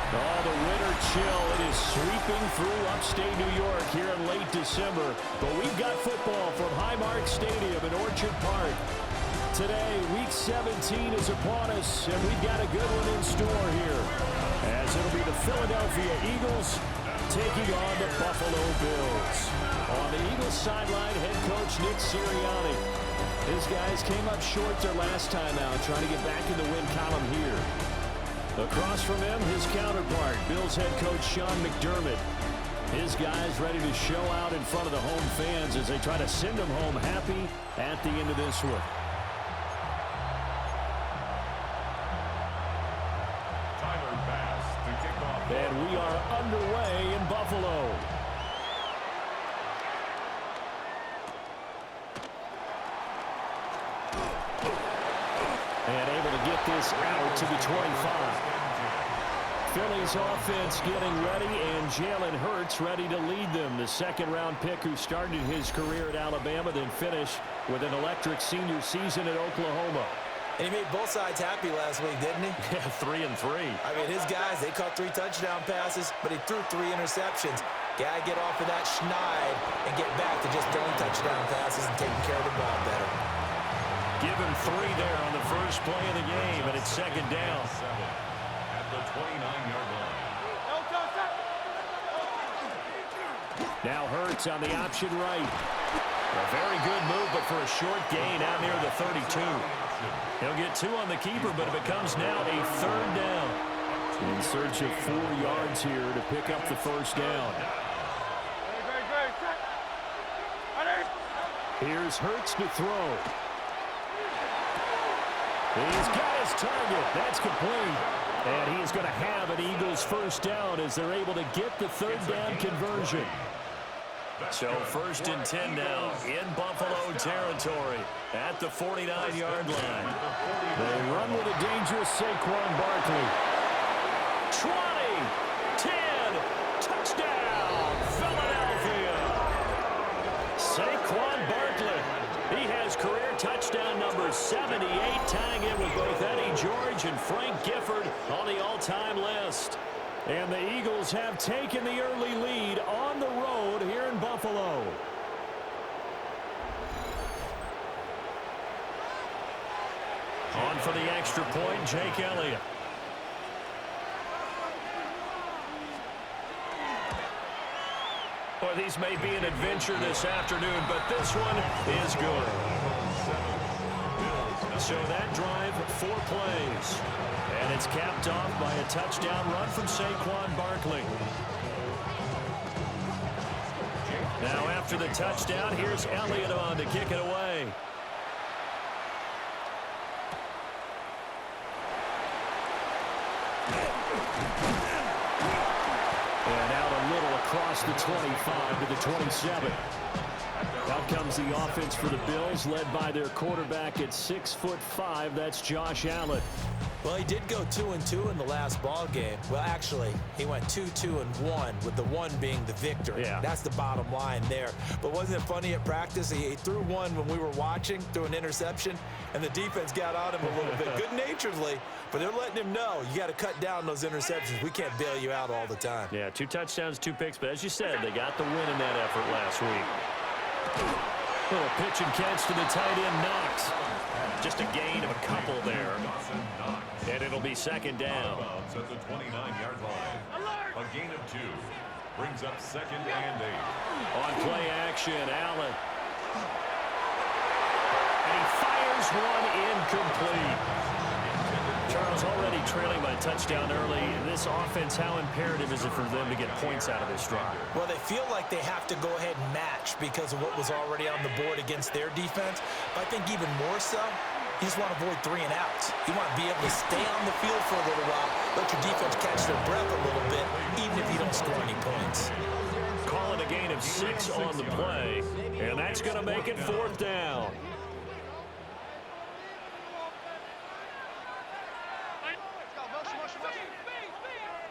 Oh, the winter chill. It is sweeping through upstate New York here in late December. But we've got football from Highmark Stadium in Orchard Park. Today, Week 17 is upon us, and we've got a good one in store here. As it'll be the Philadelphia Eagles taking on the Buffalo Bills. On the Eagles sideline, head coach Nick Sirianni. His guys came up short their last time out, trying to get back in the win column here. Across from him, his counterpart, Bills head coach Sean McDermott. His guys ready to show out in front of the home fans as they try to send them home happy at the end of this one. And we are underway in Buffalo. And able to get this out to the 25. Philly's offense getting ready, and Jalen Hurts ready to lead them. The second-round pick who started his career at Alabama, then finished with an electric senior season at Oklahoma. And he made both sides happy last week, didn't he? Yeah, 3 and 3. I mean, his guys, they caught 3 touchdown passes, but he threw 3 interceptions. Got to get off of that schneid and get back to just throwing touchdown passes and taking care of the ball better. Give him 3 there on the first play of the game, and it's second down. At the 29-yard line. Now Hurts on the option right. A very good move, but for a short gain out near the 32. He'll get 2 on the keeper, but it becomes now a third down. In search of 4 yards here to pick up the first down. Here's Hurts to throw. He's got his target. That's complete. And he is going to have an Eagles first down as they're able to get the third down conversion. So first and 10 now in Buffalo territory at the 49-yard line. They run with a dangerous Saquon Barkley. 20, 10, touchdown, Philadelphia. Saquon Barkley. He has career touchdown number 78, tying it with both Eddie George and Frank Gifford on the all-time list. And the Eagles have taken the early lead on the road here in Buffalo. On for the extra point, Jake Elliott. Well, these may be an adventure this afternoon, but this one is good. So that drive, 4 plays. And it's capped off by a touchdown run from Saquon Barkley. Now after the touchdown, here's Elliott on to kick it away. And out a little across the 25 to the 27. Out comes the offense for the Bills, led by their quarterback at 6'5". That's Josh Allen. Well, he did go 2-2 in the last ball game. Well, actually, he went 2-2-1, with the 1 being the victory. Yeah. That's the bottom line there. But wasn't it funny at practice? He threw one when we were watching, threw an interception, and the defense got on him a little bit, good-naturedly. But they're letting him know, you got to cut down those interceptions. We can't bail you out all the time. Yeah, 2 touchdowns, 2 picks. But as you said, they got the win in that effort last week. Little pitch and catch to the tight end, Knox. Just a gain of a couple there. And it'll be second down. At the 29-yard line. A gain of 2. Brings up second and 8. On play action, Allen. And he fires one incomplete. Charles already trailing by a touchdown early. In this offense, how imperative is it for them to get points out of this drive? Well, they feel like they have to go ahead and match because of what was already on the board against their defense. But I think even more so, you just want to avoid 3 and outs. You want to be able to stay on the field for a little while, let your defense catch their breath a little bit, even if you don't score any points. Call it a gain of 6 on the play, and that's going to make it 4th down.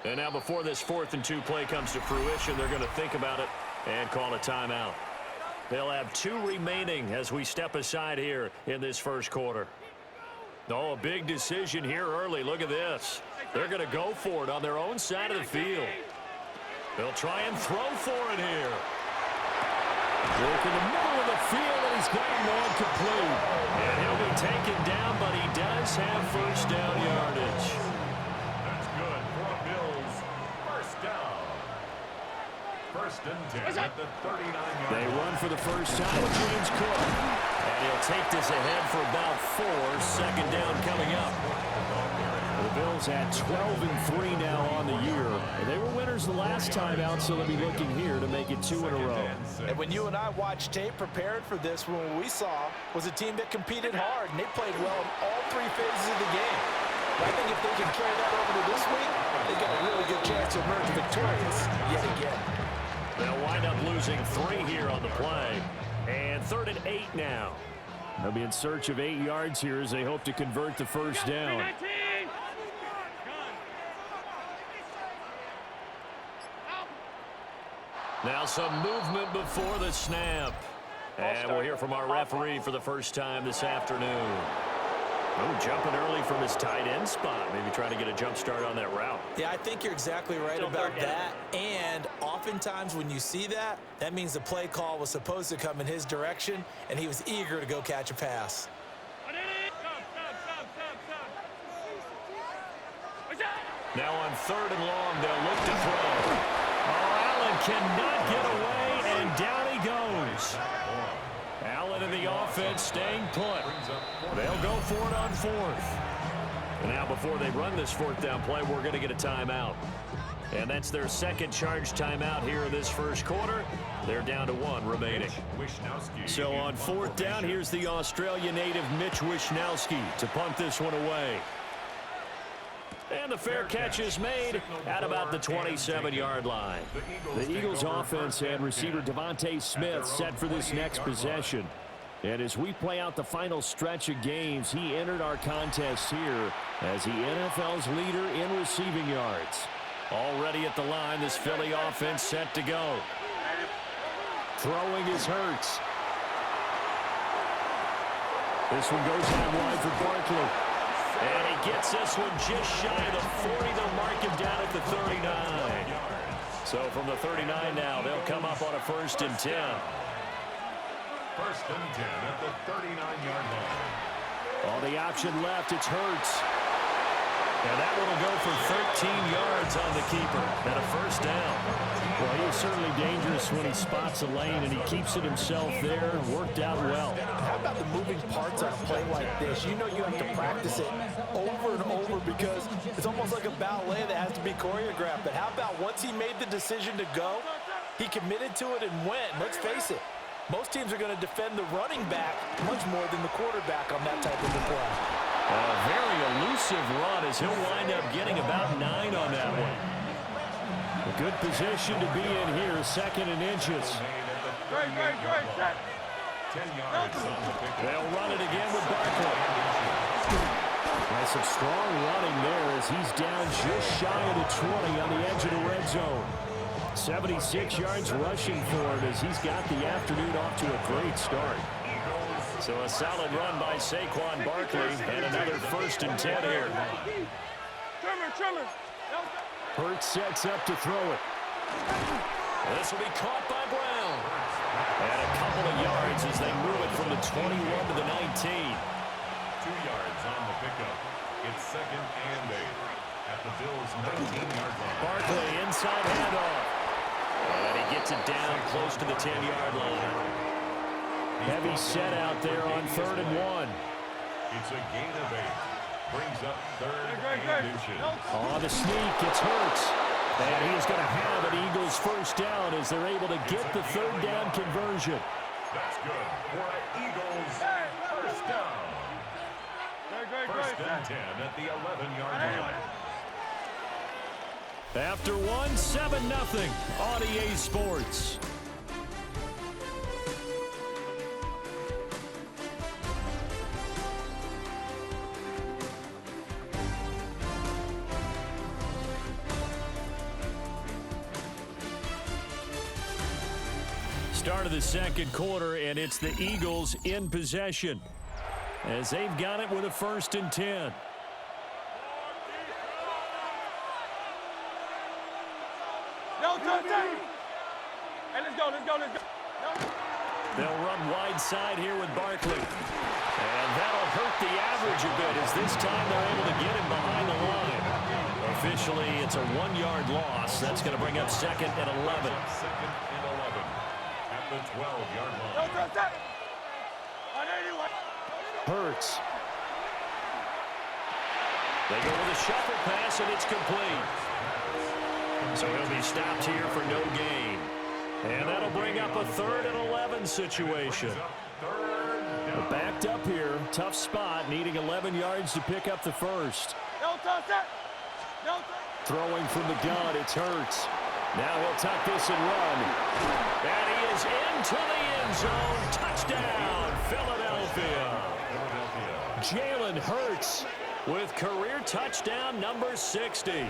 And now before this 4th and 2 play comes to fruition, they're going to think about it and call a timeout. They'll have 2 remaining as we step aside here in this first quarter. Oh, a big decision here early. Look at this. They're going to go for it on their own side of the field. They'll try and throw for it here. Work in the middle of the field, and he's got a man complete. And he'll be taken down, but he does have first down yardage. That's good for Bills. First down. First and 10 at the 39-yard They line. run for the first time with James Cook. And he'll take this ahead for about 4. Second down coming up. The Bills at 12-3 now on the year. They were winners the last time out, so they'll be looking here to make it 2 in a row. And when you and I watched tape prepared for this, what we saw was a team that competed hard, and they played well in all 3 phases of the game. I think if they can carry that over to this week, they've got a really good chance to emerge victorious yet again. They'll wind up losing 3 here on the play. And 3rd and 8 now. They'll be in search of 8 yards here as they hope to convert the first down. Now some movement before the snap. And we'll hear from our referee for the first time this afternoon. Oh, jumping early from his tight end spot. Maybe trying to get a jump start on that route. Yeah, I think you're exactly right about that. And oftentimes when you see that, that means the play call was supposed to come in his direction, and he was eager to go catch a pass. Now on 3rd and long, they'll look to throw. Oh, Allen cannot get away, and down he goes. Allen in the offense staying put. They'll go for it on 4th. And now before they run this 4th down play, we're going to get a timeout. And that's their second charge timeout here in this first quarter. They're down to 1 remaining. So on 4th down, here's the Australia native Mitch Wishnowsky to punt this one away. And the fair catch is made at about the 27-yard line. The Eagles offense and receiver Devontae Smith set for this next possession. And as we play out the final stretch of games, he entered our contest here as the NFL's leader in receiving yards. Already at the line, this Philly offense set to go. Throwing is Hurts. This one goes out wide for Barkley. And he gets this one just shy of the 40. They'll mark him down at the 39. So from the 39 now, they'll come up on a 1st and 10. 1st and 10 at the 39-yard line. All the option left, it's Hurts. And that one will go for 13 yards on the keeper. And a 1st down. Well, he is certainly dangerous when he spots a lane, and he keeps it himself there. Worked out well. How about the moving parts on a play like this? You know you have to practice it over and over because it's almost like a ballet that has to be choreographed. But how about once he made the decision to go, he committed to it and went. Let's face it, most teams are going to defend the running back much more than the quarterback on that type of a play. A very elusive run as he'll wind up getting about 9 on that one. A good position to be in here, 2nd and inches. 10 yards on the pick. They'll run it again with Barkley. Nice some strong running there as he's down just shy of the 20 on the edge of the red zone. 76 yards rushing for him as he's got the afternoon off to a great start. So a solid run by Saquon Barkley and another 1st and 10 here. Hurts sets up to throw it. This will be caught by Brown. And a couple of yards as they move it from the 21 to the 19. 2 yards on the pickup. It's 2nd and 8 at the Bills' 19-yard line. Barkley inside handoff. And he gets it down close to the 10-yard line. Heavy set out there on 3rd and 1. It's a gain of 8. Brings up 3rd and inches. On the sneak, it's Hurts. And he's going to have an Eagles 1st down as they're able to get the 3rd down conversion. That's good for an Eagles 1st down. 1st and 10 at the 11-yard line. After 1, 7-0 on EA Sports. Start of the 2nd quarter, and it's the Eagles in possession. as they've got it with a 1st and 10. Hey, let's go. They'll run wide side here with Barkley. And that'll hurt the average a bit as this time they're able to get him behind the line. Officially, it's a 1-yard loss. That's going to bring up 2nd and 11. 2nd and 11 at the 12-yard line. Hurts. They go with a shuffle pass, and it's complete. So he'll be stopped here for no gain. And that'll bring up a 3rd and 11 situation. Backed up here, tough spot, needing 11 yards to pick up the 1st. Throwing from the gun, it's Hurts. Now he'll tuck this and run. And he is into the end zone. Touchdown, Philadelphia. Jalen Hurts with career touchdown number 60.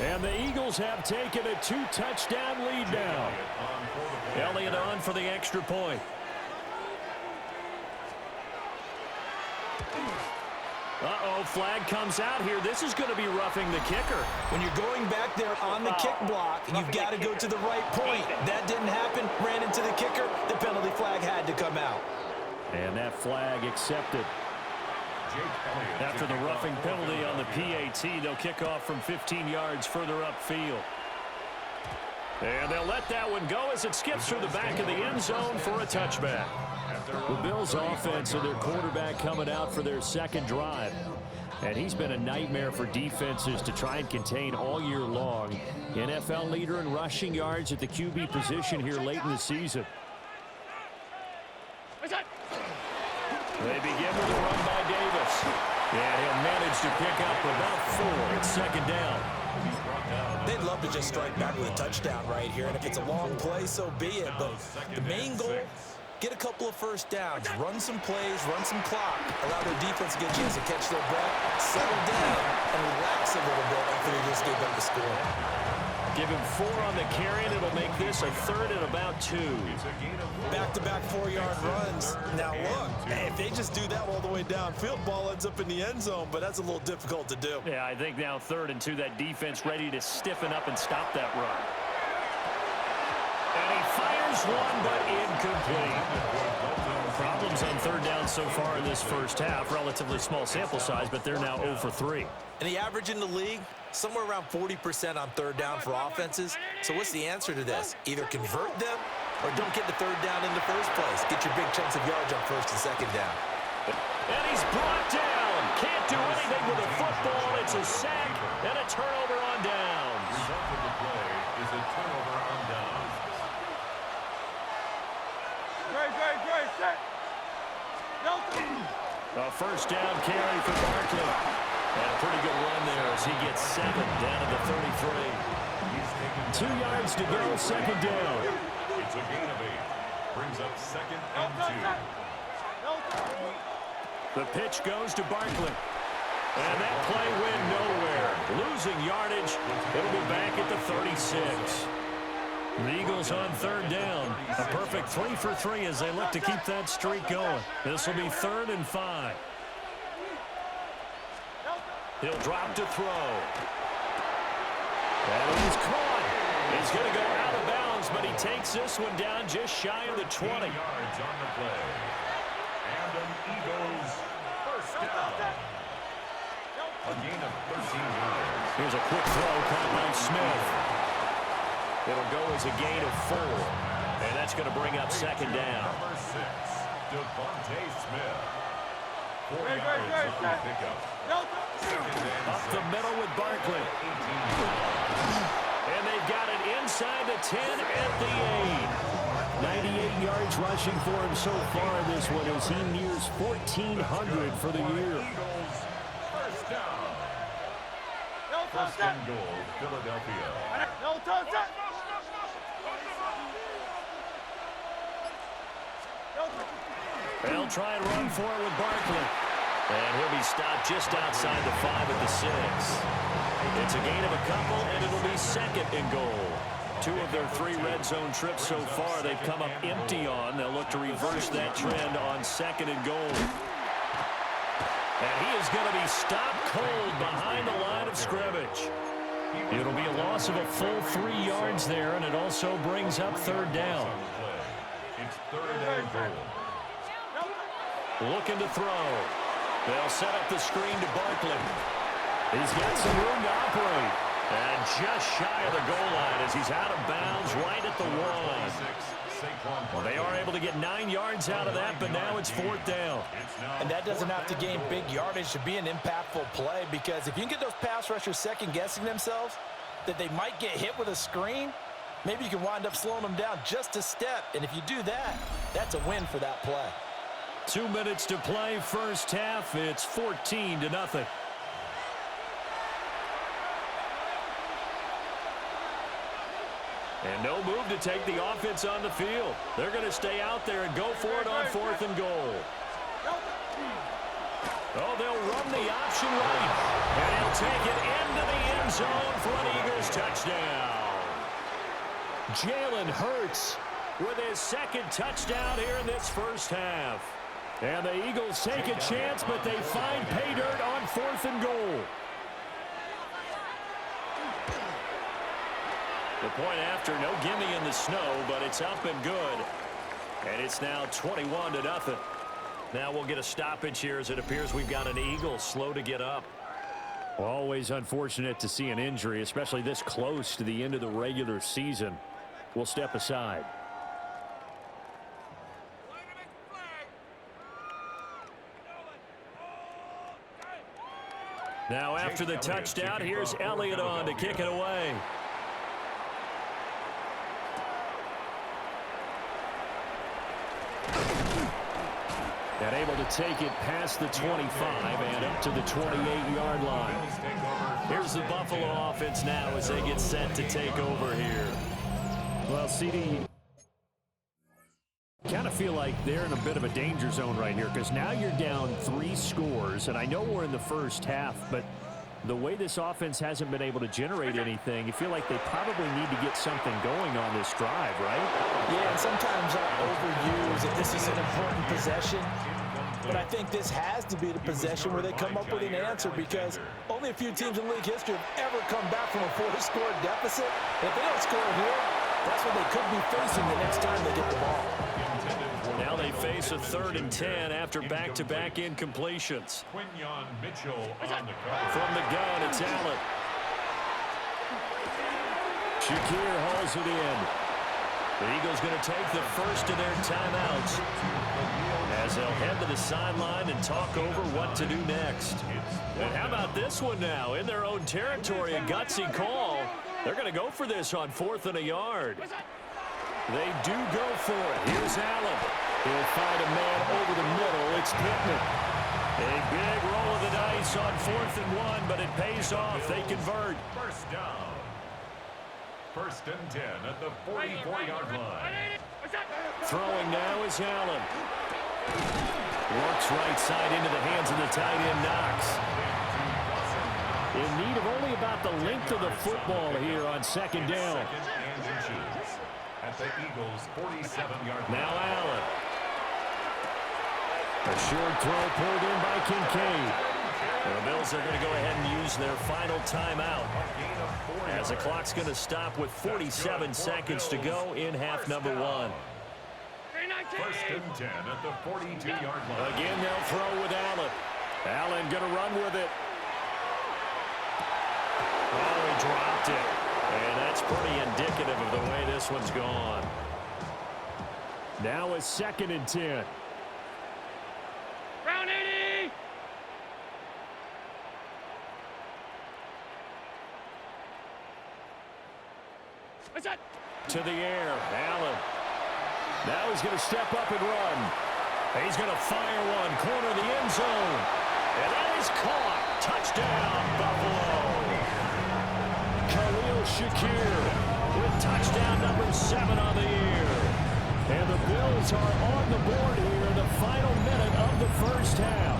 And the Eagles have taken a 2-touchdown lead now. Elliott on for the extra point. Uh-oh, flag comes out here. This is going to be roughing the kicker. When you're going back there on the kick block, you've got to go to the right point. That didn't happen. Ran into the kicker. The penalty flag had to come out. And that flag accepted. After the roughing penalty on the PAT, they'll kick off from 15 yards further upfield. And they'll let that one go as it skips through the back of the end zone for a touchback. The Bills' offense and their quarterback coming out for their 2nd drive. And he's been a nightmare for defenses to try and contain all year long. NFL leader in rushing yards at the QB position here late in the season. They begin with a run by Davis. And he'll manage to pick up about 4. It's 2nd down. They'd love to just strike back with a touchdown right here. And if it's a long play, so be it. But the main goal, get a couple of 1st downs, run some plays, run some clock, allow their defense to get a chance to catch their breath, settle down, and relax a little bit after they just gave up the score. Give him 4 on the carry, and it'll make this a 3rd and about 2. Back-to-back 4-yard runs. Now look, if they just do that all the way downfield, ball ends up in the end zone, but that's a little difficult to do. Yeah, I think now 3rd and 2, that defense ready to stiffen up and stop that run. And he fires one, but incomplete. Problems on 3rd down so far in this first half. Relatively small sample size, but they're now 0 for 3. And the average in the league, somewhere around 40% on 3rd down for offenses. So what's the answer to this? Either convert them or don't get the 3rd down in the first place. Get your big chunks of yards on 1st and 2nd down. And he's brought down. Can't do anything with a football. It's a sack and a turnover on downs. The result of the play is a turnover on downs. A 1st down carry for Barkley. And a pretty good run there as he gets 7 down to the 33. 2 yards to go, 2nd down. It's a gain of 8. Brings up 2nd and 2. The pitch goes to Barkley. And that play went nowhere. Losing yardage. It'll be back at the 36. The Eagles on 3rd down. A perfect 3 for 3 as they look to keep that streak going. This will be 3rd and 5. He'll drop to throw. And he's caught. He's going to go out of bounds, but he takes this one down just shy of the 20. Yards on the play. And an Eagles 1st down. A gain of 13 yards. Here's a quick throw caught by Smith. It'll go as a gain of 4. And that's going to bring up 2nd down. Number 6, Devontae Smith. 4 yards on the pickup. Up the middle with Barkley. And they've got it inside the 10 at the 8. 98 yards rushing for him so far in this one as he nears 1,400 for the year. Eagles 1st down. 1st and goal, Philadelphia. They'll try and run for it with Barkley. And he'll be stopped just outside the 5 at the 6. It's a gain of a couple, and it'll be 2nd and goal. 2 of their 3 red zone trips so far they've come up empty on. They'll look to reverse that trend on 2nd and goal. And he is going to be stopped cold behind the line of scrimmage. It'll be a loss of a full 3 yards there, and it also brings up third down. It's third and goal. Looking to throw. They'll set up the screen to Barkley. He's got some room to operate. And just shy of the goal line as he's out of bounds right at the 1. Well, they are able to get 9 yards out of that, but now it's fourth down. And that doesn't have to gain big yardage to be an impactful play, because if you can get those pass rushers second-guessing themselves that they might get hit with a screen, maybe you can wind up slowing them down just a step. And if you do that, that's a win for that play. 2 minutes to play first half. It's 14-0. And no move to take the offense on the field. They're going to stay out there and go for it on fourth and goal. Oh, they'll run the option right. And he'll take it into the end zone for an Eagles touchdown. Jalen Hurts with his second touchdown here in this first half. And the Eagles take a chance, but they find pay dirt on fourth and goal. The point after, no gimme in the snow, but it's up and good. And it's now 21-0. Now we'll get a stoppage here as it appears we've got an Eagle slow to get up. Well, always unfortunate to see an injury, especially this close to the end of the regular season. We'll step aside. Now after the touchdown, here's Elliott on to kick it away. And able to take it past the 25 and up to the 28-yard line. Here's the Buffalo offense now as they get set to take over here. Well, CD, kind of feel like they're in a bit of a danger zone right here, because now you're down 3 scores, and I know we're in the first half, but the way this offense hasn't been able to generate anything, you feel like they probably need to get something going on this drive, right? Yeah, and sometimes I overuse that this is an important possession. But I think this has to be the possession where they come up with an answer, because only a few teams in league history have ever come back from a 4-score deficit. And if they don't score here, that's what they could be facing the next time they get the ball. Now they face a 3rd and 10 after back-to-back incompletions. Quinyon Mitchell on the cover. From the gun, it's Allen. Shakir hauls it in. The Eagles going to take the first of their timeouts as they'll head to the sideline and talk over what to do next. And how about this one now? In their own territory, a gutsy call. They're going to go for this on 4th and a yard. They do go for it. Here's Allen. He'll find a man over the middle. It's Pittman. A big roll of the dice on 4th and 1, but it pays off. They convert. First down. 1st and 10 at the 44-yard line. Throwing now is Allen. Works right side into the hands of the tight end, Knox. In need of only about the length of the football here on 2nd down. At the Eagles' 47-yard line. Now Allen. A short throw pulled in by Kincaid. The Bills are going to go ahead and use their final timeout, as the clock's going to stop with 47 seconds to go in half number 1. 1st and 10 at the 42-yard line. Again, they'll throw with Allen. Allen going to run with it. Oh, he dropped it. And that's pretty indicative of the way this one's gone. Now a 2nd and 10. Round 80! What's that? To the air, Allen. Now he's going to step up and run. He's going to fire one, corner of the end zone. And that is caught. Touchdown, Buffalo. Khalil Shakir with touchdown number 7 on the year. And the Bills are on the board here in the final minute of the first half.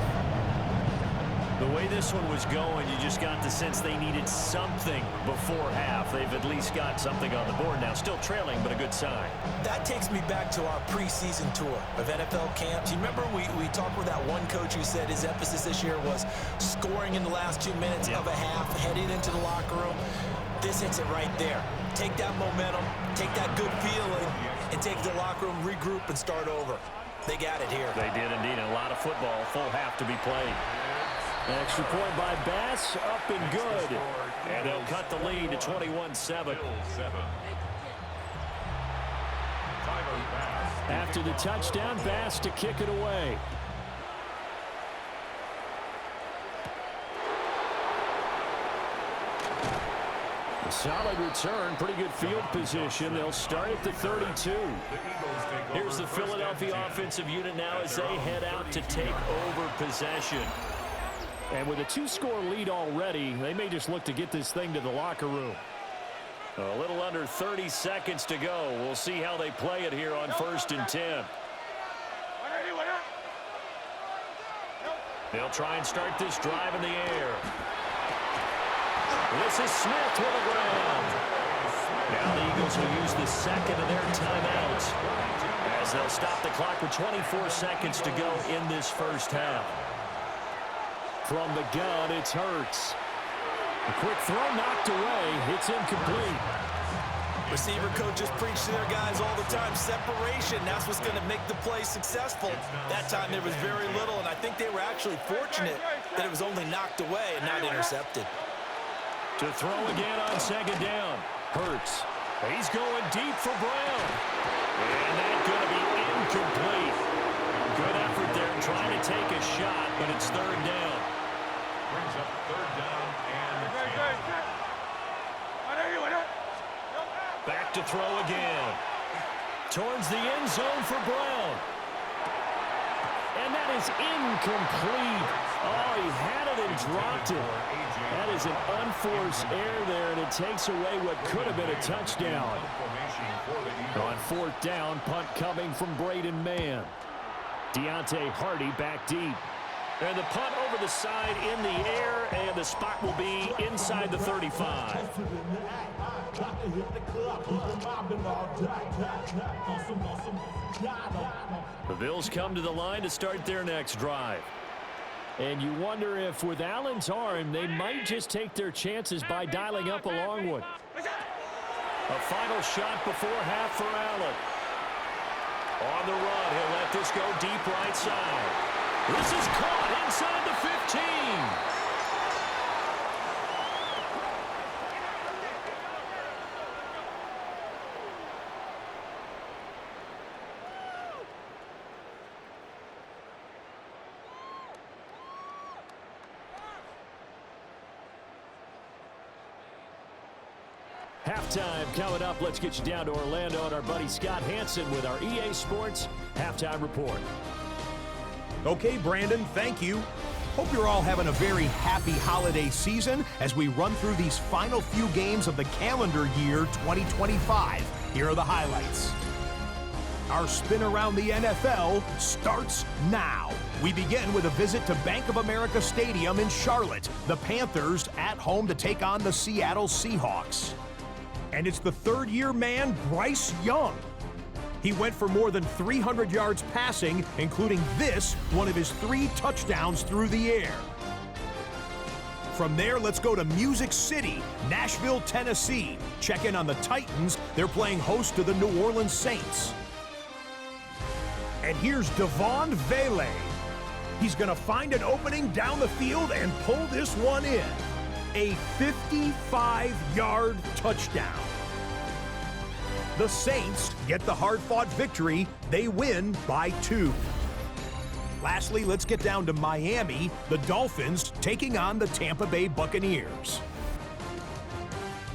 The way this one was going, you just got the sense they needed something before half. They've at least got something on the board now. Still trailing, but a good sign. That takes me back to our preseason tour of NFL camps. You remember we talked with that one coach who said his emphasis this year was scoring in the last 2 minutes of a half, heading into the locker room. This hits it right there. Take that momentum, take that good feeling, and take it to the locker room, regroup, and start over. They got it here. They did indeed. A lot of football, full half to be played. An extra point by Bass, up and good. And they'll cut the lead to 21-7. After the touchdown, Bass to kick it away. A solid return, pretty good field position. They'll start at the 32. Here's the Philadelphia offensive unit now as they head out to take over possession. And with a 2-score lead already, they may just look to get this thing to the locker room. A little under 30 seconds to go. We'll see how they play it here on 1st and 10. They'll try and start this drive in the air. This is Smith with the ground. Now the Eagles will use the second of their timeouts as they'll stop the clock with 24 seconds to go in this first half. From the gun, it's Hurts. A quick throw knocked away. It's incomplete. Receiver coaches preach to their guys all the time. Separation, that's what's going to make the play successful. That time there was very little, and I think they were actually fortunate that it was only knocked away and not intercepted. To throw again on 2nd down. Hurts. He's going deep for Brown. And that's going to be incomplete. Good effort there trying to take a shot, but it's 3rd down. Brings up 3rd down and 10. Back to throw again. Towards the end zone for Brown. And that is incomplete. Oh, he had it and dropped it. That is an unforced error there, and it takes away what could have been a touchdown. On 4th down, punt coming from Braden Mann. Deontay Hardy back deep. And the punt over the side in the air, and the spot will be inside the 35. The Bills come to the line to start their next drive. And you wonder if with Allen's arm, they might just take their chances by dialing up a long one. A final shot before half for Allen. On the run, he'll let this go deep right side. This is caught inside the 15. Halftime coming up. Let's get you down to Orlando and our buddy Scott Hanson with our EA Sports Halftime Report. Okay, Brandon, thank you. Hope you're all having a very happy holiday season as we run through these final few games of the calendar year 2025. Here are the highlights. Our spin around the NFL starts now. We begin with a visit to Bank of America Stadium in Charlotte. The Panthers at home to take on the Seattle Seahawks. And it's the third-year man, Bryce Young. He went for more than 300 yards passing, including this, one of his 3 touchdowns through the air. From there, let's go to Music City, Nashville, Tennessee. Check in on the Titans. They're playing host to the New Orleans Saints. And here's Devon Vele. He's going to find an opening down the field and pull this one in. A 55-yard touchdown. The Saints get the hard-fought victory. They win by 2. Lastly, let's get down to Miami. The Dolphins taking on the Tampa Bay Buccaneers.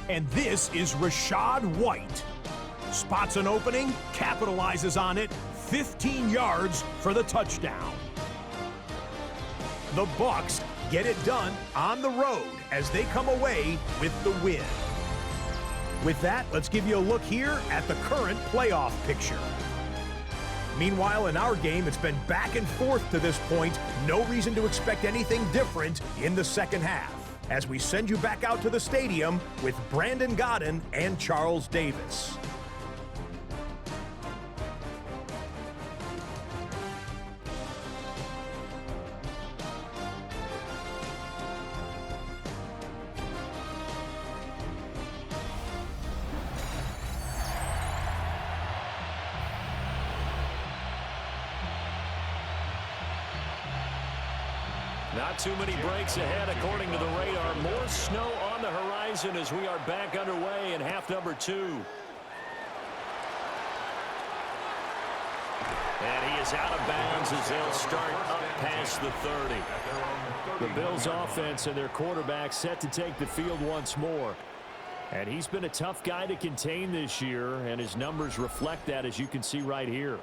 And this is Rachaad White. Spots an opening, capitalizes on it, 15 yards for the touchdown. The Bucs get it done on the road as they come away with the win. With that, let's give you a look here at the current playoff picture. Meanwhile, in our game, it's been back and forth to this point. No reason to expect anything different in the second half. As we send you back out to the stadium with Brandon Gaudin and Charles Davis. Not too many breaks ahead according to the radar. More snow on the horizon as we are back underway in half number 2. And he is out of bounds as they'll start up past the 30. The Bills offense and their quarterback set to take the field once more. And he's been a tough guy to contain this year, and his numbers reflect that, as you can see right here.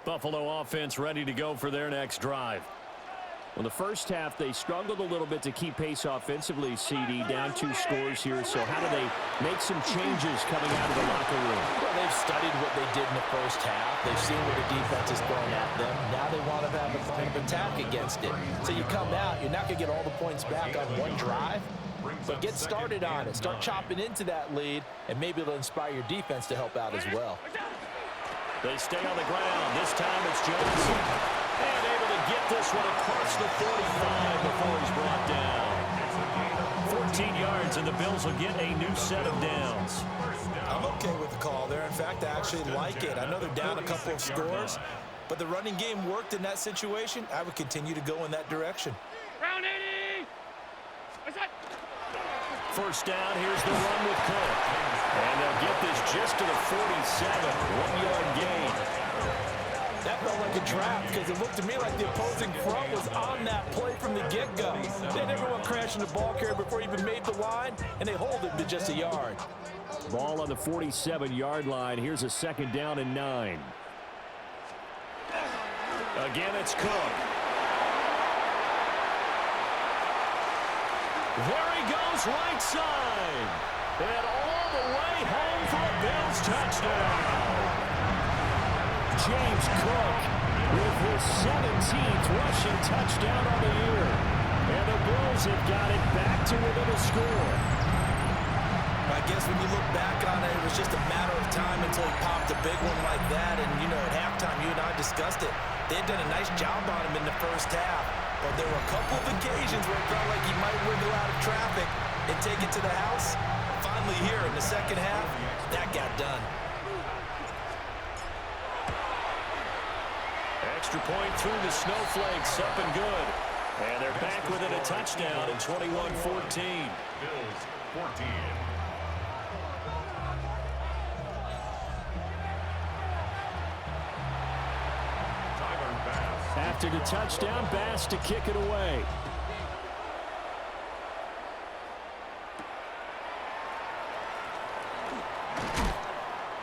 Buffalo offense ready to go for their next drive. Well, the first half, they struggled a little bit to keep pace offensively, CD, down 2 scores here. So how do they make some changes coming out of the locker room? Well, they've studied what they did in the first half. They've seen where the defense is going at them. Now they want to have a plan of attack against it. So you come out, you're not going to get all the points back on one drive, but get started on it. Start chopping into that lead, and maybe it'll inspire your defense to help out as well. They stay on the ground. This time it's Johnson. And able to get this one across the 45 before he's brought down. 14 yards, and the Bills will get a new set of downs. I'm okay with the call there. In fact, I actually like it. I know they're down a couple of scores, but the running game worked in that situation. I would continue to go in that direction. Round 80. What's that? First down, here's the run with Cook. And they'll get this just to the 47, 1-yard gain. That felt like a trap because it looked to me like the opposing front was on that play from the get-go. They never went crashing the ball carrier before he even made the line, and they hold him to just a yard. Ball on the 47-yard line. Here's a second down and 9. Again, it's Cook. There he goes, right side. And all the way home for a Bills touchdown. James Cook with his 17th rushing touchdown on the year. And the Bills have got it back to within a score. I guess when you look back on it, it was just a matter of time until he popped a big one like that. And, you know, at halftime, you and I discussed it. They had done a nice job on him in the first half. But there were a couple of occasions where it felt like he might wiggle out of traffic and take it to the house. Finally here in the second half, that got done. Extra point through the snowflakes, up and good. And they're back within a touchdown in 21-14. Bills 14. After the touchdown, Bass to kick it away.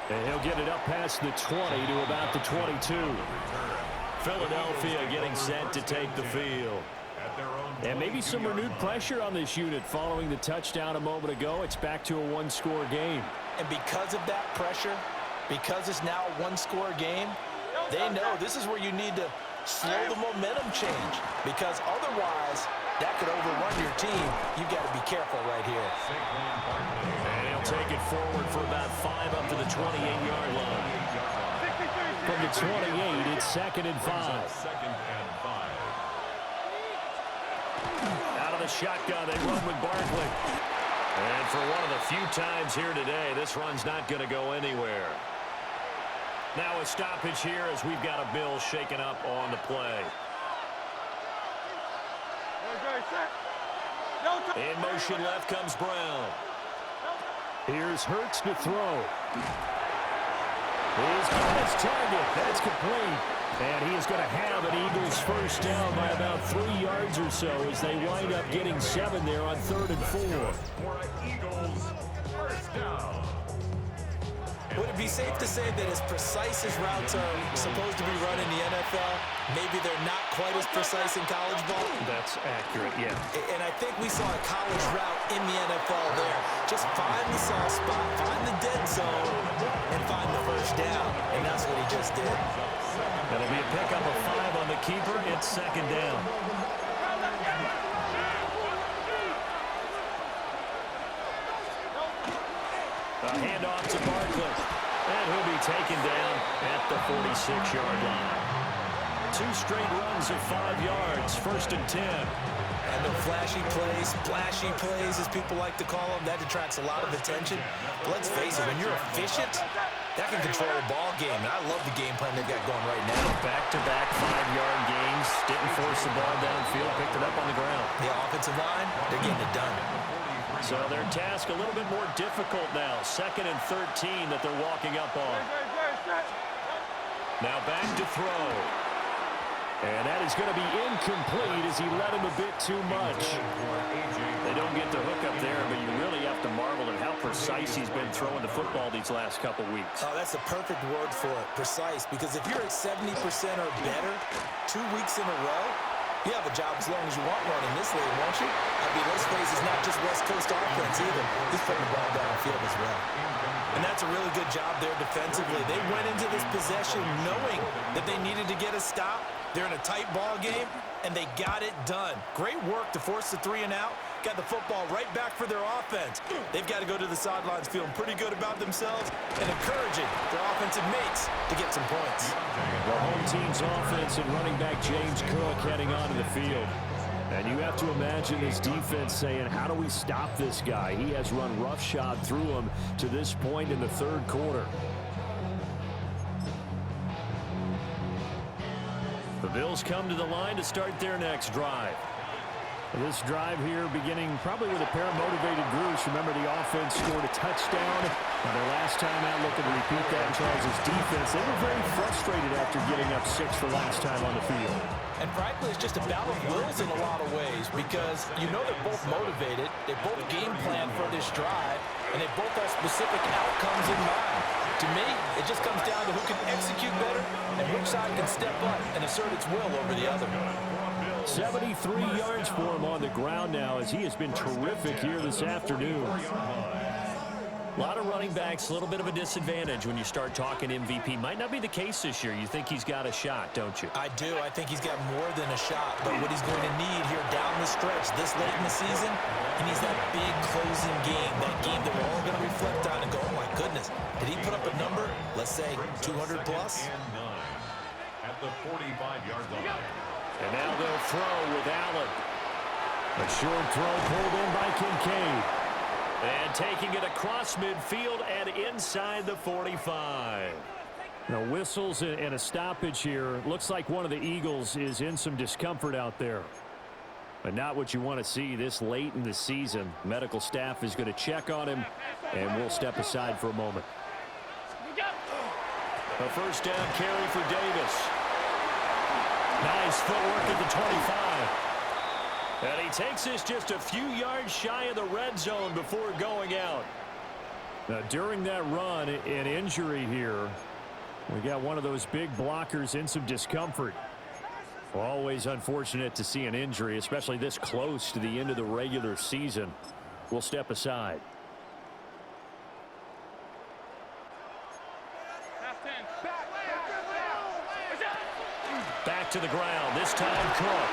And he'll get it up past the 20 to about the 22. Philadelphia getting set to take the field. And maybe some renewed pressure on this unit following the touchdown a moment ago. It's back to a one-score game. And because of that pressure, because it's now a one-score game, they know this is where you need to slow the momentum change, because otherwise that could overrun your team. You've got to be careful right here. And he'll take it forward for about 5 up to the 28-yard line. From the 28, it's 2nd and 5. Out of the shotgun, they run with Barkley. And for one of the few times here today, this run's not going to go anywhere. Now a stoppage here as we've got a Bill shaken up on the play. In motion left comes Brown. Here's Hurts to throw. He's got his target. That's complete. And he is going to have an Eagles first down by about 3 yards or so as they wind up getting 7 there on 3rd and 4. For an Eagles first down. Would it be safe to say that as precise as routes are supposed to be run in the NFL, maybe they're not quite as precise in college ball? That's accurate, yeah. And I think we saw a college route in the NFL there. Just find the soft spot, find the dead zone, and find the first down. And that's what he just did. That'll be a pickup of 5 on the keeper. It's second down. A handoff to Barkley. And he'll be taken down at the 46-yard line. 2 straight runs of 5 yards, first and 10. And the flashy plays, as people like to call them, that attracts a lot of attention. But let's face it, when you're efficient, that can control a ball game. And I love the game plan they've got going right now. Back-to-back 5-yard gains. Didn't force the ball downfield, picked it up on the ground. The offensive line, they're getting it done. So their task a little bit more difficult now. 2nd and 13 that they're walking up on. Now back to throw. And that is going to be incomplete as he led him a bit too much. They don't get the hook up there, but you really have to marvel at how precise he's been throwing the football these last couple weeks. Oh, that's the perfect word for it, precise. Because if you're at 70% or better 2 weeks in a row, you have a job as long as you want running this league, won't you? I mean, let's face it, it's not just West Coast offense either. He's putting the ball downfield as well. And that's a really good job there defensively. They went into this possession knowing that they needed to get a stop. They're in a tight ball game, and they got it done. Great work to force the 3 and out. Got the football right back for their offense. They've got to go to the sidelines feeling pretty good about themselves and encouraging their offensive mates to get some points. The home team's offense and running back James Cook heading onto the field. And you have to imagine this defense saying, how do we stop this guy? He has run roughshod through him to this point in the 3rd quarter. The Bills come to the line to start their next drive. This drive here beginning probably with a pair of motivated groups. Remember, the offense scored a touchdown. Now, their last time out, looking to repeat that in Charles' defense. They were very frustrated after giving up 6 the last time on the field. And frankly, it's just a battle of wills in a lot of ways because you know they're both motivated. They both game plan for this drive, and they both have specific outcomes in mind. To me, it just comes down to who can execute better and which side can step up and assert its will over the other. 73 yards for him on the ground now as he has been terrific here this afternoon. A lot of running backs, a little bit of a disadvantage when you start talking MVP. Might not be the case this year. You think he's got a shot, don't you? I do. I think he's got more than a shot. But what he's going to need here down the stretch this late in the season, he needs that big closing game, that game that we're all going to reflect on and go, oh, my goodness, did he put up a number, let's say, 200 plus? At the 45-yard line. And now they'll throw with Allen. A short throw pulled in by Kincaid. And taking it across midfield and inside the 45. Now whistles and a stoppage here. Looks like one of the Eagles is in some discomfort out there. But not what you want to see this late in the season. Medical staff is going to check on him, and we'll step aside for a moment. A first down carry for Davis. Nice footwork at the 25. And he takes this just a few yards shy of the red zone before going out. Now, during that run, an injury here. We got one of those big blockers in some discomfort. Always unfortunate to see an injury, especially this close to the end of the regular season. We'll step aside. Back to the ground, this time Cook.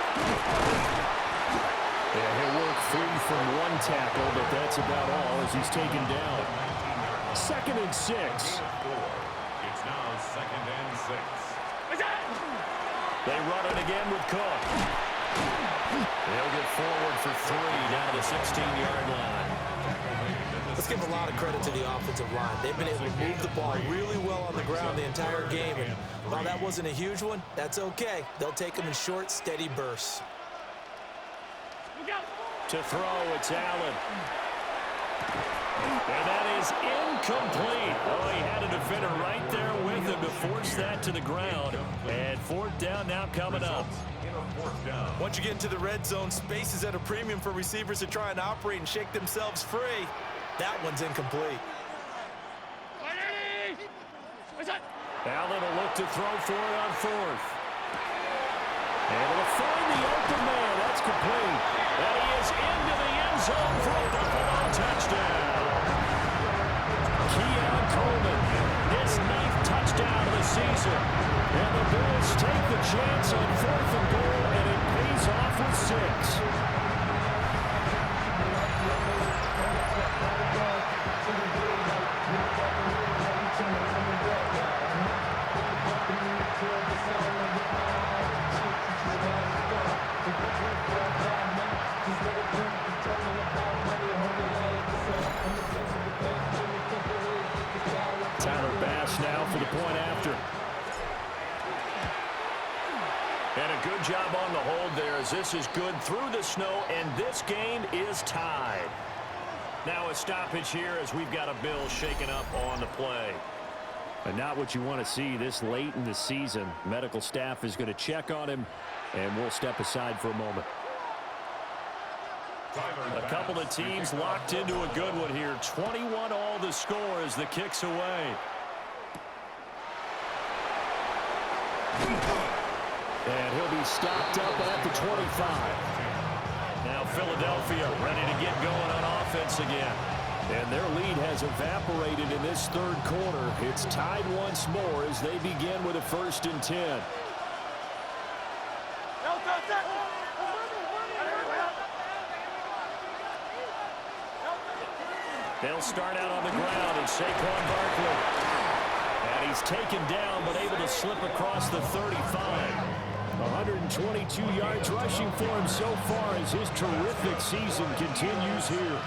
Yeah, he'll work free from one tackle, but that's about all as he's taken down. 2nd and 6. It's now 2nd and 6. They run it again with Cook. They'll get forward for 3 down to the 16-yard line. Let's give a lot of credit to the offensive line. They've been able to move the ball really well on the ground the entire game. And while that wasn't a huge one, that's okay. They'll take them in short, steady bursts. To throw, it's Allen. And that is incomplete. Oh, he had a defender right there with him to force that to the ground. And 4th down now coming up. Once you get into the red zone, space is at a premium for receivers to try and operate and shake themselves free. That one's incomplete. Allen will look to throw for it on fourth. And it'll find the open man. That's complete. And he is into the end zone for a Buffalo touchdown. Keon Coleman, his 9th touchdown of the season. And the Bills take the chance on 4th and goal, and it pays off with 6. Tyler Bass now for the point after. And a good job on the hold there, as this is good through the snow, and this game is tied. Now a stoppage here as we've got a Bill shaken up on the play. And not what you want to see this late in the season. Medical staff is going to check on him, and we'll step aside for a moment. A couple of teams locked into a good one here. 21 all the score as the kick's away. And he'll be stopped up at the 25. Now Philadelphia ready to get going on offense again. And their lead has evaporated in this third quarter. It's tied once more as they begin with a 1st and 10. They'll start out on the ground, and Saquon Barkley. And he's taken down, but able to slip across the 35. 122 yards rushing for him so far as his terrific season continues here.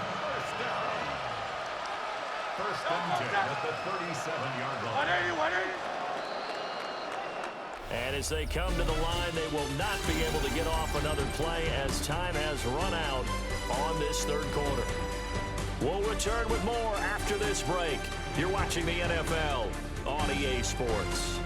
First and 10 at the 37-yard line. And as they come to the line, they will not be able to get off another play as time has run out on this third quarter. We'll return with more after this break. You're watching the NFL on EA Sports.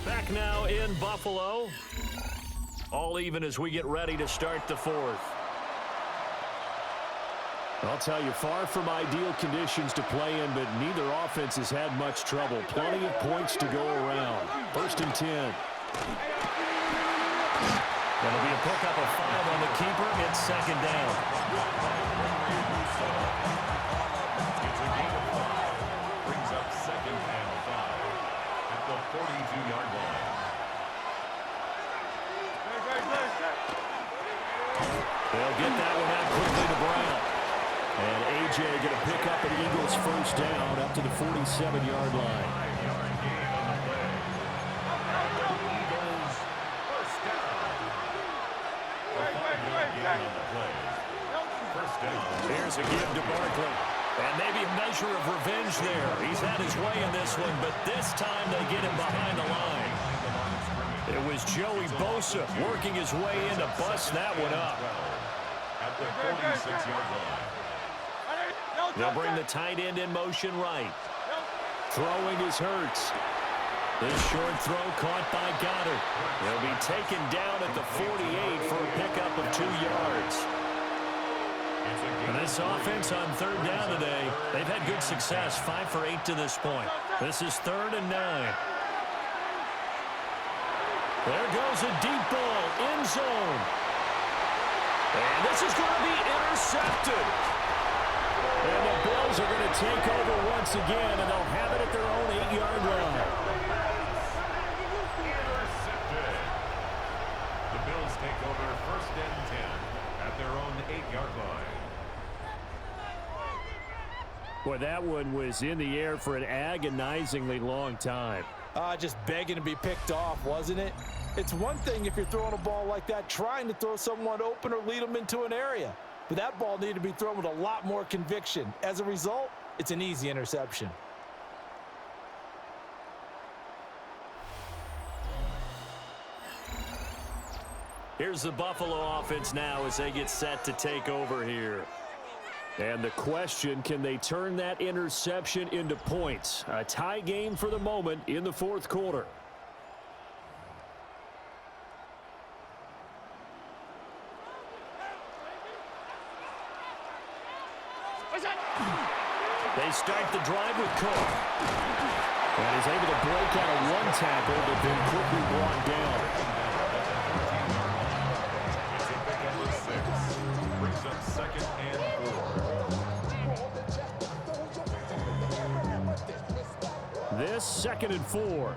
Back now in Buffalo. All even as we get ready to start the 4th. I'll tell you, far from ideal conditions to play in, but neither offense has had much trouble. Plenty of points to go around. 1st and 10. That'll be a pickup of 5 on the keeper. It's 2nd down. It's a gain of 5. Brings up 2nd and 5 at the 42-yard line. They'll get that one out quickly to Brown. And A.J. going to pick up an Eagles 1st down up to the 47-yard line. 5-yard gain on the play. Eagles 1st down. A 5-yard gain on the play. 1st down. Here's a give to Barkley. And maybe a measure of revenge there. He's had his way in this one, but this time they get him behind the line. It was Joey Bosa working his way in to bust that one up. At the 46-yard line. They'll bring the tight end in motion right. Throwing is Hurts. This short throw caught by Goddard. He'll be taken down at the 48 for a pickup of 2 yards. And this offense on 3rd down today, they've had good success, 5 for 8 to this point. This is 3rd and 9. There goes a deep ball, end zone. And this is going to be intercepted. And the Bills are going to take over once again, and they'll have it at their own 8-yard line. Intercepted. The Bills take over 1st and 10 at their own 8-yard line. Boy, that one was in the air for an agonizingly long time. Just begging to be picked off, wasn't it? It's one thing if you're throwing a ball like that, trying to throw someone open or lead them into an area. But that ball needed to be thrown with a lot more conviction. As a result, it's an easy interception. Here's the Buffalo offense now as they get set to take over here. And the question, can they turn that interception into points? A tie game for the moment in the 4th quarter. They start the drive with Cook. And he's able to break out of one tackle, but then quickly brought down. Brings up 2nd and 4. This 2nd and 4.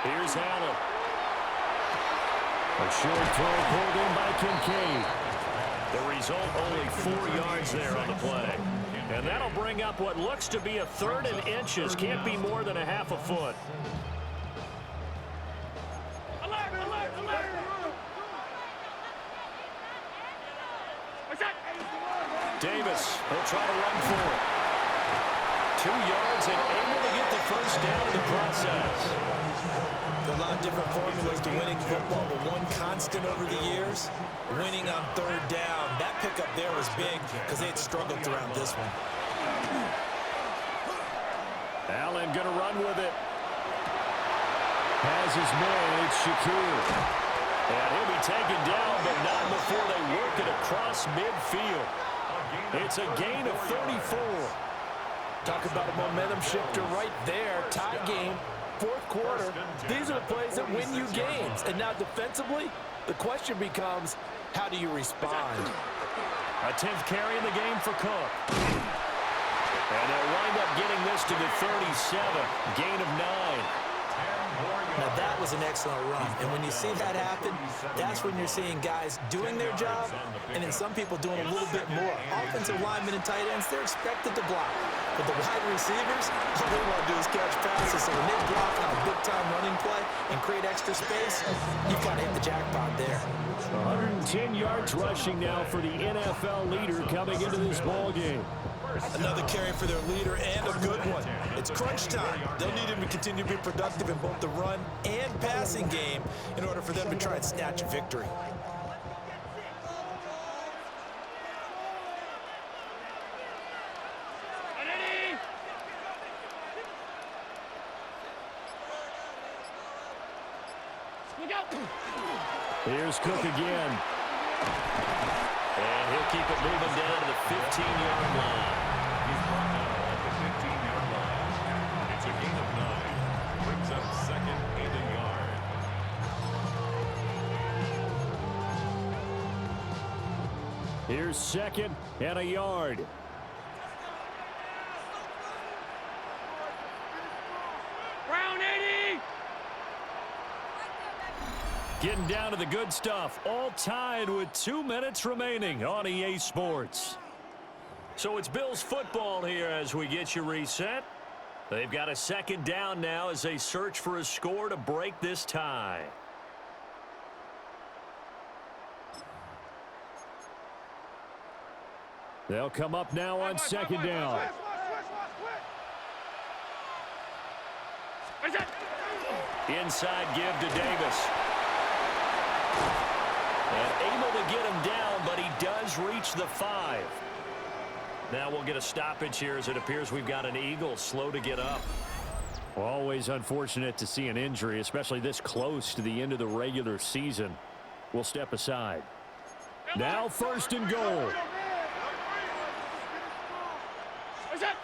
Here's Allen. A short throw pulled in by Kincaid. The result, only 4 yards there on the play. And that'll bring up what looks to be a 3rd and inches. Can't be more than a half a foot. Alert, alert, alert. What's that? Davis will try to run for it. 2 yards and able to get the first down in the process. There are a lot of different formulas to winning football, but one constant over the years, winning on 3rd down. That pickup there was big because they had struggled throughout this one. Allen going to run with it. Has his man, it's Shakir. And he'll be taken down, but not before they work it across midfield. It's a gain of 34. Talk about a momentum shifter right there. Tie game, 4th quarter. These are the plays that win you games. And now defensively, the question becomes, how do you respond? A 10th carry in the game for Cook. And they'll wind up getting this to the 37. Gain of 9. Now that was an excellent run. And when you see that happen, that's when you're seeing guys doing their job and then some people doing a little bit more. Offensive linemen and tight ends, they're expected to block. But the wide receivers, all they want to do is catch passes. So when they block on a big-time running play and create extra space, you've got to hit the jackpot there. 110 yards rushing now for the NFL leader coming into this ball game. Another carry for their leader and a good one. It's crunch time. They'll need him to continue to be productive in both the run and passing game in order for them to try and snatch a victory. Here's Cook again. And he'll keep it moving down to the 15-yard line. He's brought down at the 15-yard line. It's a gain of 9. Brings up 2nd and a yard. Here's 2nd and a yard. Brown 80. Getting down to the good stuff. All tied with 2 minutes remaining on EA Sports. So it's Bills football here as we get you reset. They've got a 2nd down now as they search for a score to break this tie. They'll come up now on 2nd down. What's that? Inside give to Davis. And able to get him down, but he does reach the 5. Now we'll get a stoppage here as it appears we've got an Eagle slow to get up. Always unfortunate to see an injury, especially this close to the end of the regular season. We'll step aside. Now 1st and goal. What's that?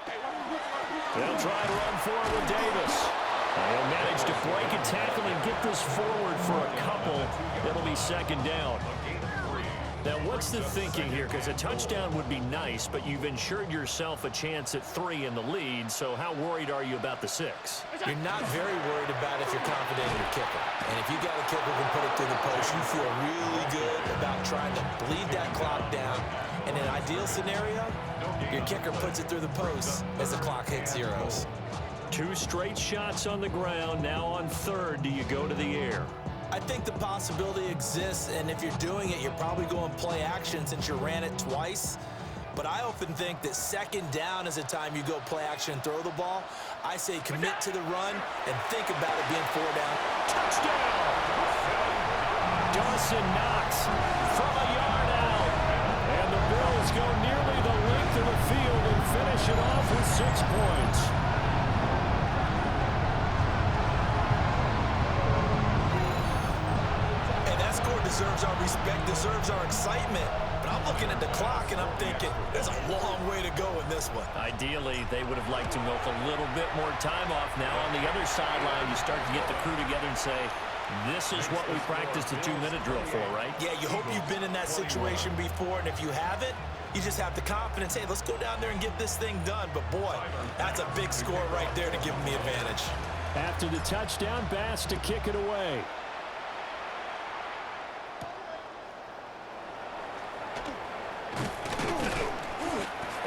They'll try to run forward with Davis. He'll manage to break a tackle and get this forward for a couple. It'll be 2nd down. Now, what's the thinking here? Because a touchdown would be nice, but you've ensured yourself a chance at 3 in the lead, so how worried are you about the 6? You're not very worried about if you're confident in your kicker. And if you got a kicker who can put it through the post, you feel really good about trying to bleed that clock down. In an ideal scenario, your kicker puts it through the post as the clock hits zeros. 2 straight shots on the ground. Now on 3rd, do you go to the air? I think the possibility exists, and if you're doing it, you're probably going play action since you ran it twice. But I often think that 2nd down is a time you go play action and throw the ball. I say commit to the run and think about it being 4 down. Touchdown! Dawson Knox from a yard out. And the Bills go nearly the length of the field and finish it off with 6 points. Deserves our respect, deserves our excitement. But I'll I'm looking at the clock, and I'm thinking there's a long way to go in this one. Ideally, they would have liked to milk a little bit more time off. Now on the other sideline, you start to get the crew together and say, this is what we practiced a 2-minute drill for, right? Yeah, you hope you've been in that situation before, and if you haven't, you just have the confidence, hey, let's go down there and get this thing done. But, boy, that's a big score right there to give them the advantage. After the touchdown, Bass to kick it away.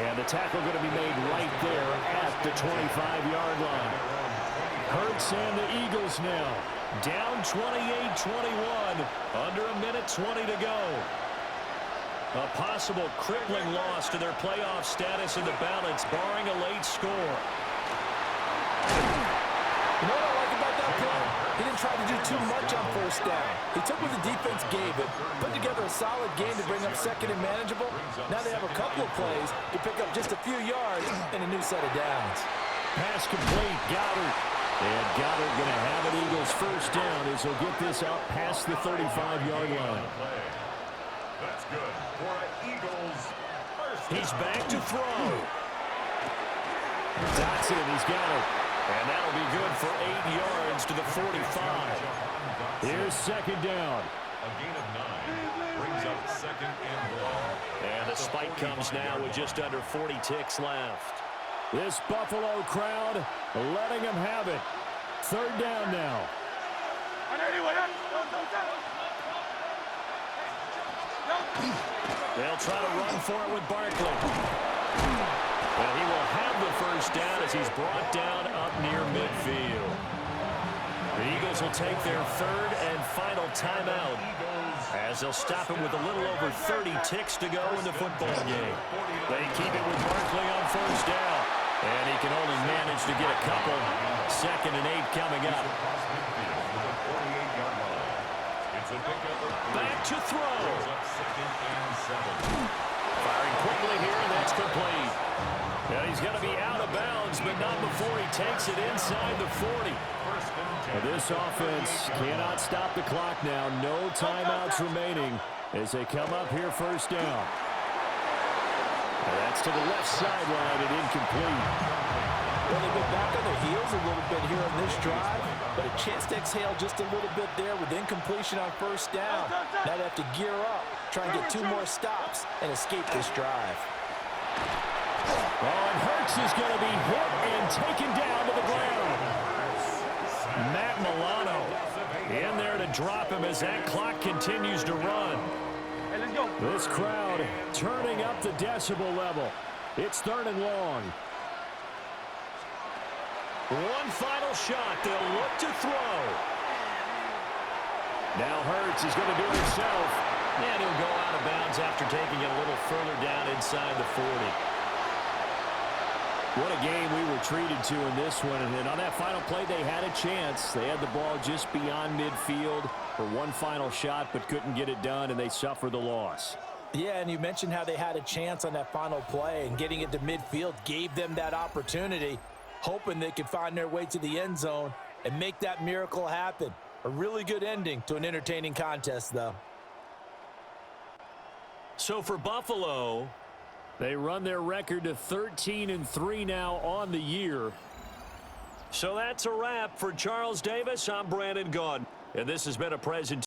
And the tackle going to be made right there at the 25-yard line. Hurts and the Eagles now. Down 28-21. Under a minute 20 to go. A possible crippling loss to their playoff status in the balance, barring a late score. You know what I like about that play? He didn't try to do too much on first down. He took what the defense gave him, put together a solid game to bring up second and manageable. Now they have a couple of plays to pick up just a few yards and a new set of downs. Pass complete, Goddard. And Goddard going to have an Eagles first down as he'll get this out past the 35-yard line. That's good for an Eagles first down. He's back to throw. Dotson, he's got it. And that'll be good for 8 yards to the 45. Here's second down. A gain of 9 brings up second and long. And the spike comes now with just under 40 ticks left. This Buffalo crowd letting them have it. Third down now. They'll try to run for it with Barkley. And he will have the first down as he's brought down up near midfield. The Eagles will take their third and final timeout as they'll stop it with a little over 30 ticks to go in the football game. They keep it with Barkley on first down. And he can only manage to get a couple. Second and 8 coming up. Back to throw. Firing quickly here, and that's complete. Now he's going to be out of bounds, but not before he takes it inside the 40. This offense cannot stop the clock now. No timeouts remaining as they come up here first down. And that's to the left sideline and incomplete. Well, they've been back on their heels a little bit here on this drive, but a chance to exhale just a little bit there with incompletion on first down. Now they have to gear up, try and get 2 more stops, and escape this drive. Oh, and Hurts is going to be hit and taken down to the ground. Matt Milano in there to drop him as that clock continues to run. This crowd turning up the decibel level. It's third and long. One final shot. They'll look to throw. Now Hurts is going to do it himself. And he'll go out of bounds after taking it a little further down inside the 40. What a game we were treated to in this one. And on that final play, they had a chance. They had the ball just beyond midfield for one final shot, but couldn't get it done, and they suffer the loss. Yeah, and you mentioned how they had a chance on that final play, and getting it to midfield gave them that opportunity, hoping they could find their way to the end zone and make that miracle happen. A really good ending to an entertaining contest, though. So for Buffalo, they run their record to 13-3 now on the year. So that's a wrap for Charles Davis. I'm Brandon Gaudin, and this has been a presentation